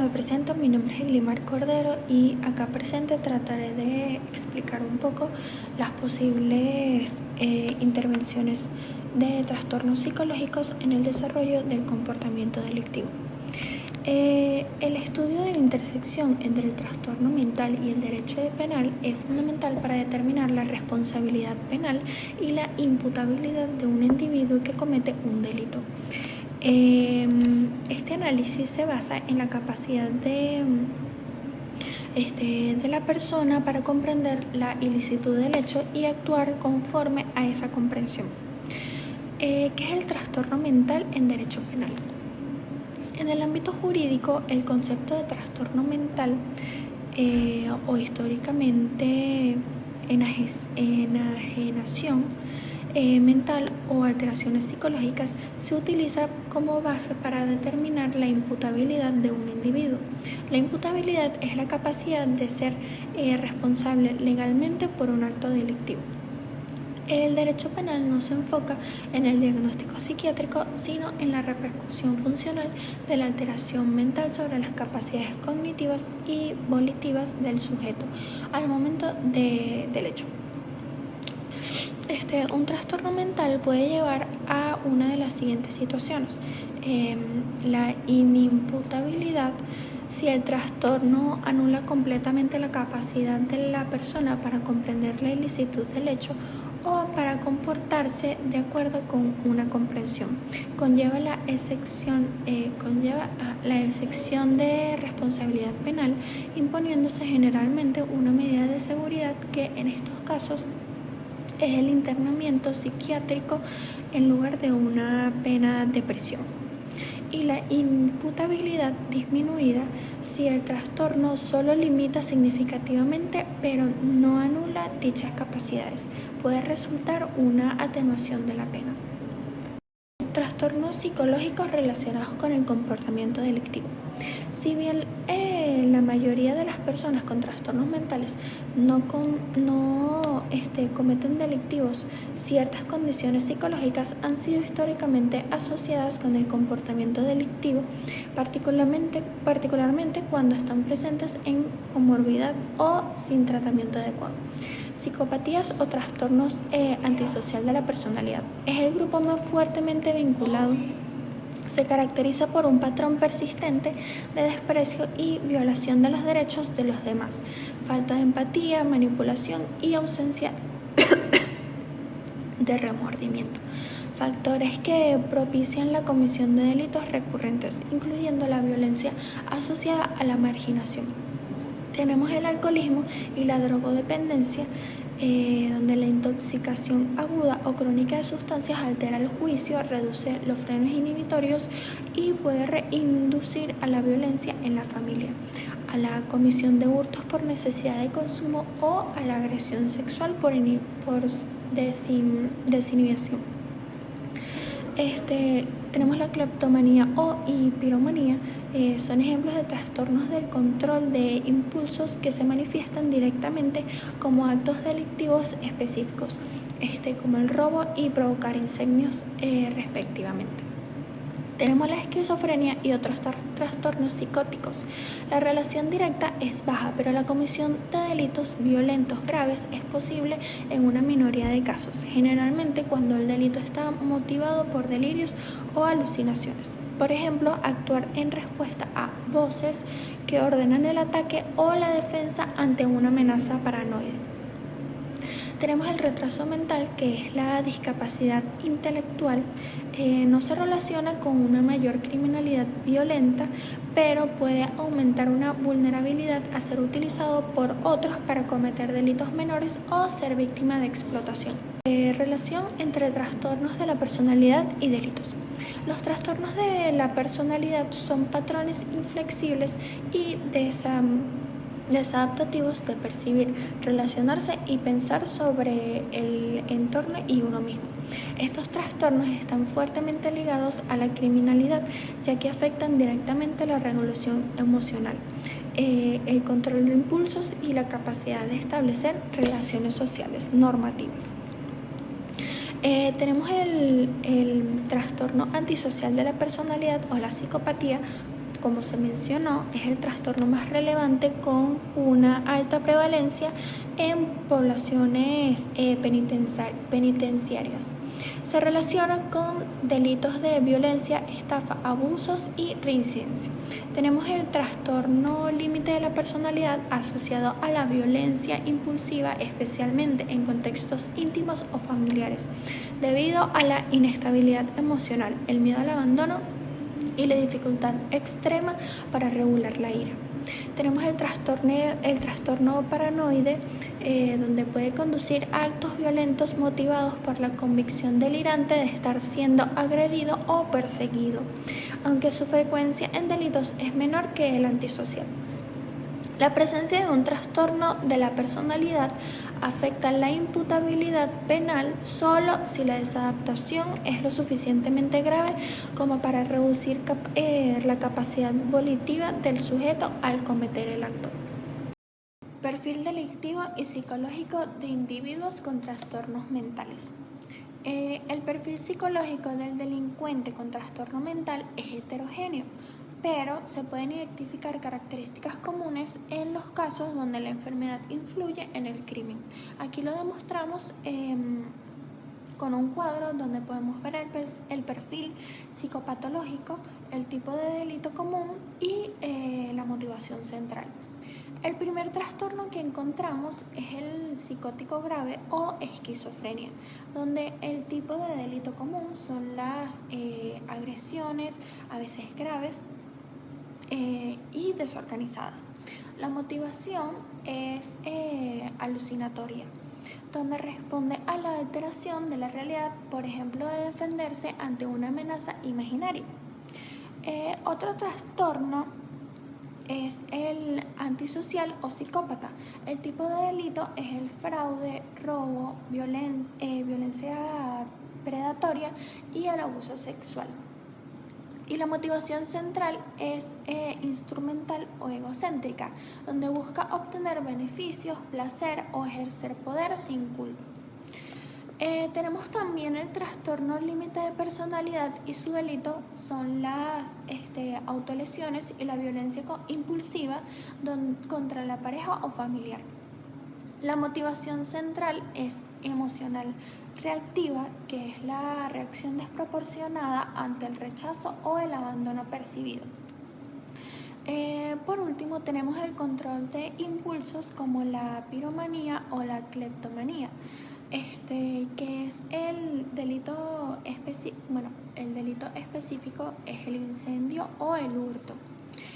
me presento, mi nombre es Eglimar Cordero y acá presente trataré de explicar un poco las posibles intervenciones de trastornos psicológicos en el desarrollo del comportamiento delictivo. El estudio de la intersección entre el trastorno mental y el derecho penal es fundamental para determinar la responsabilidad penal y la imputabilidad de un individuo que comete un delito. Este análisis se basa en la capacidad de la persona para comprender la ilicitud del hecho y actuar conforme a esa comprensión. ¿Qué es el trastorno mental en derecho penal? En el ámbito jurídico, el concepto de trastorno mental o históricamente enajenación mental o alteraciones psicológicas se utiliza como base para determinar la imputabilidad de un individuo. La imputabilidad es la capacidad de ser responsable legalmente por un acto delictivo. El derecho penal no se enfoca en el diagnóstico psiquiátrico, sino en la repercusión funcional de la alteración mental sobre las capacidades cognitivas y volitivas del sujeto al momento del hecho. Un trastorno mental puede llevar a una de las siguientes situaciones: la inimputabilidad, si el trastorno anula completamente la capacidad de la persona para comprender la ilicitud del hecho o para comportarse de acuerdo con una comprensión. Conlleva a la excepción de responsabilidad penal, imponiéndose generalmente una medida de seguridad que en estos casos es el internamiento psiquiátrico en lugar de una pena de prisión. Y la imputabilidad disminuida, si el trastorno solo limita significativamente pero no anula dichas capacidades, puede resultar una atenuación de la pena. Trastornos psicológicos relacionados con el comportamiento delictivo. Si bien la mayoría de las personas con trastornos mentales no cometen delictivos, ciertas condiciones psicológicas han sido históricamente asociadas con el comportamiento delictivo, particularmente cuando están presentes en comorbilidad o sin tratamiento adecuado. Psicopatías o trastornos antisocial de la personalidad. Es el grupo más fuertemente vinculado. Se caracteriza por un patrón persistente de desprecio y violación de los derechos de los demás, falta de empatía, manipulación y ausencia de remordimiento. Factores que propician la comisión de delitos recurrentes, incluyendo la violencia asociada a la marginación. Tenemos el alcoholismo y la drogodependencia, donde la intoxicación aguda o crónica de sustancias altera el juicio, reduce los frenos inhibitorios y puede reinducir a la violencia en la familia, a la comisión de hurtos por necesidad de consumo o a la agresión sexual por desinhibición. Tenemos la cleptomanía o piromanía. Son ejemplos de trastornos del control de impulsos que se manifiestan directamente como actos delictivos específicos, como el robo y provocar incendios respectivamente. Tenemos la esquizofrenia y otros trastornos psicóticos. La relación directa es baja, pero la comisión de delitos violentos graves es posible en una minoría de casos, generalmente cuando el delito está motivado por delirios o alucinaciones. Por ejemplo, actuar en respuesta a voces que ordenan el ataque o la defensa ante una amenaza paranoide. Tenemos el retraso mental, que es la discapacidad intelectual. No se relaciona con una mayor criminalidad violenta, pero puede aumentar una vulnerabilidad a ser utilizado por otros para cometer delitos menores o ser víctima de explotación. Relación entre trastornos de la personalidad y delitos. Los trastornos de la personalidad son patrones inflexibles y desadaptativos de percibir, relacionarse y pensar sobre el entorno y uno mismo. Estos trastornos están fuertemente ligados a la criminalidad, ya que afectan directamente la regulación emocional, el control de impulsos y la capacidad de establecer relaciones sociales normativas. Tenemos el trastorno antisocial de la personalidad o la psicopatía, como se mencionó, es el trastorno más relevante con una alta prevalencia en poblaciones penitenciarias. Se relaciona con delitos de violencia, estafa, abusos y reincidencia. Tenemos el trastorno límite de la personalidad asociado a la violencia impulsiva, especialmente en contextos íntimos o familiares, debido a la inestabilidad emocional, el miedo al abandono y la dificultad extrema para regular la ira. Tenemos el trastorno paranoide, donde puede conducir a actos violentos motivados por la convicción delirante de estar siendo agredido o perseguido, aunque su frecuencia en delitos es menor que el antisocial. La presencia de un trastorno de la personalidad afecta la imputabilidad penal solo si la desadaptación es lo suficientemente grave como para reducir la capacidad volitiva del sujeto al cometer el acto. Perfil delictivo y psicológico de individuos con trastornos mentales. El perfil psicológico del delincuente con trastorno mental es heterogéneo, pero se pueden identificar características comunes en los casos donde la enfermedad influye en el crimen. Aquí lo demostramos con un cuadro donde podemos ver el perfil psicopatológico, el tipo de delito común y la motivación central. El primer trastorno que encontramos es el psicótico grave o esquizofrenia, donde el tipo de delito común son las agresiones, a veces graves, y desorganizadas. La motivación es alucinatoria, donde responde a la alteración de la realidad, por ejemplo, de defenderse ante una amenaza imaginaria. Otro trastorno es el antisocial o psicópata. El tipo de delito es el fraude, robo, violencia predatoria y el abuso sexual. Y la motivación central es instrumental o egocéntrica, donde busca obtener beneficios, placer o ejercer poder sin culpa. Tenemos también el trastorno límite de personalidad y su delito son las autolesiones y la violencia impulsiva contra la pareja o familiar. La motivación central es emocional reactiva, que es la reacción desproporcionada ante el rechazo o el abandono percibido. Por último, tenemos el control de impulsos como la piromanía o la cleptomanía, que es el delito específico es el incendio o el hurto.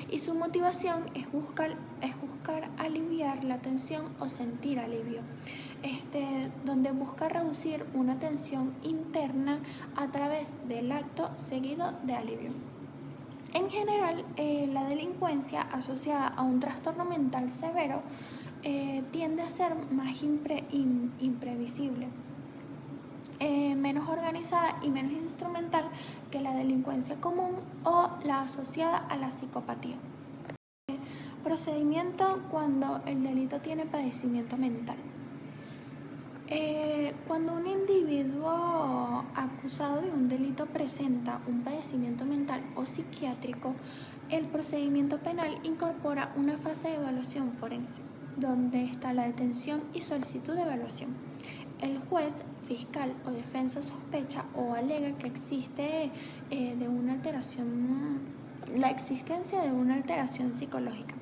Y su motivación es buscar aliviar la tensión o sentir alivio, donde busca reducir una tensión interna a través del acto seguido de alivio. En general, la delincuencia asociada a un trastorno mental severo tiende a ser más imprevisible, menos organizada y menos instrumental que la delincuencia común o la asociada a la psicopatía. Procedimiento cuando el delito tiene padecimiento mental. Cuando un individuo acusado de un delito presenta un padecimiento mental o psiquiátrico, el procedimiento penal incorpora una fase de evaluación forense, donde está la detención y solicitud de evaluación. El juez, fiscal o defensa sospecha o alega que existe la existencia de una alteración psicológica.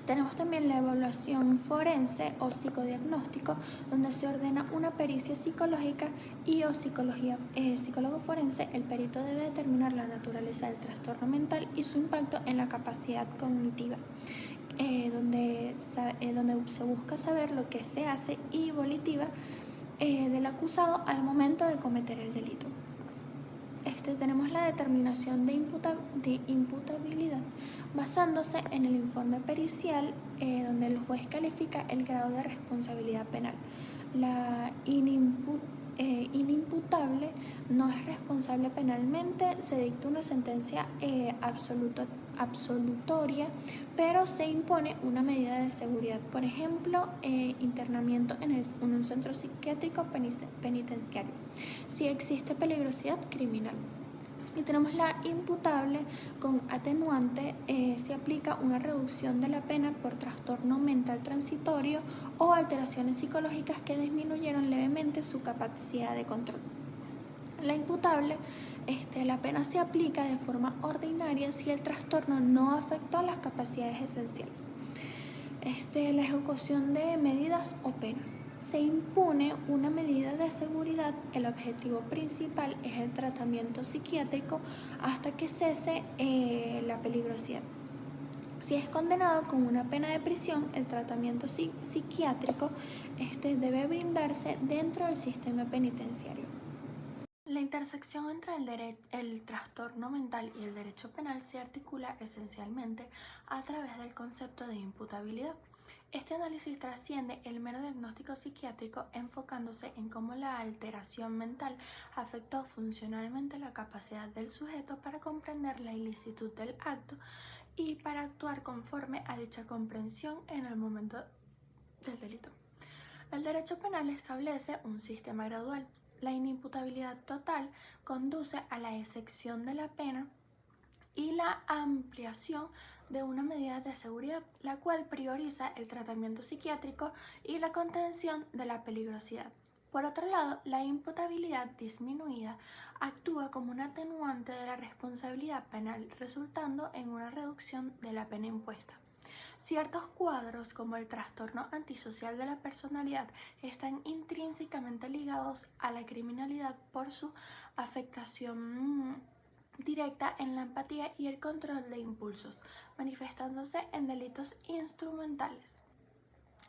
Tenemos también la evaluación forense o psicodiagnóstico, donde se ordena una pericia psicológica y o psicólogo forense. El perito debe determinar la naturaleza del trastorno mental y su impacto en la capacidad cognitiva, donde se busca saber lo que se hace y volitiva del acusado al momento de cometer el delito. Tenemos la determinación de imputabilidad basándose en el informe pericial, donde el juez califica el grado de responsabilidad penal. La inimputable no es responsable penalmente, se dicta una sentencia absolutoria, pero se impone una medida de seguridad, por ejemplo, internamiento en un centro psiquiátrico penitenciario, si existe peligrosidad criminal. Y tenemos la imputable con atenuante, se aplica una reducción de la pena por trastorno mental transitorio o alteraciones psicológicas que disminuyeron levemente su capacidad de control. La imputable, la pena se aplica de forma ordinaria si el trastorno no afectó las capacidades esenciales. La ejecución de medidas o penas. Se impone una medida de seguridad. El objetivo principal es el tratamiento psiquiátrico hasta que cese la peligrosidad. Si es condenado con una pena de prisión, el tratamiento psiquiátrico debe brindarse dentro del sistema penitenciario. La intersección entre el trastorno mental y el derecho penal se articula esencialmente a través del concepto de imputabilidad. Este análisis trasciende el mero diagnóstico psiquiátrico, enfocándose en cómo la alteración mental afectó funcionalmente la capacidad del sujeto para comprender la ilicitud del acto y para actuar conforme a dicha comprensión en el momento del delito. El derecho penal establece un sistema gradual. La inimputabilidad total conduce a la exención de la pena y la ampliación de una medida de seguridad, la cual prioriza el tratamiento psiquiátrico y la contención de la peligrosidad. Por otro lado, la imputabilidad disminuida actúa como un atenuante de la responsabilidad penal, resultando en una reducción de la pena impuesta. Ciertos cuadros, como el trastorno antisocial de la personalidad, están intrínsecamente ligados a la criminalidad por su afectación directa en la empatía y el control de impulsos, manifestándose en delitos instrumentales.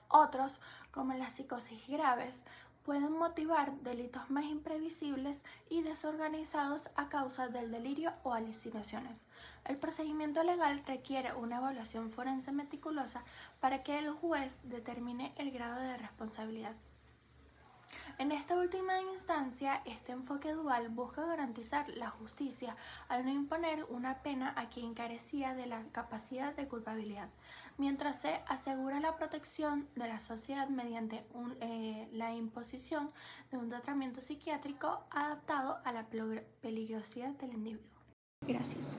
Otros, como las psicosis graves, pueden motivar delitos más imprevisibles y desorganizados a causa del delirio o alucinaciones. El procedimiento legal requiere una evaluación forense meticulosa para que el juez determine el grado de responsabilidad. En esta última instancia, este enfoque dual busca garantizar la justicia al no imponer una pena a quien carecía de la capacidad de culpabilidad, mientras se asegura la protección de la sociedad mediante la imposición de un tratamiento psiquiátrico adaptado a la peligrosidad del individuo. Gracias.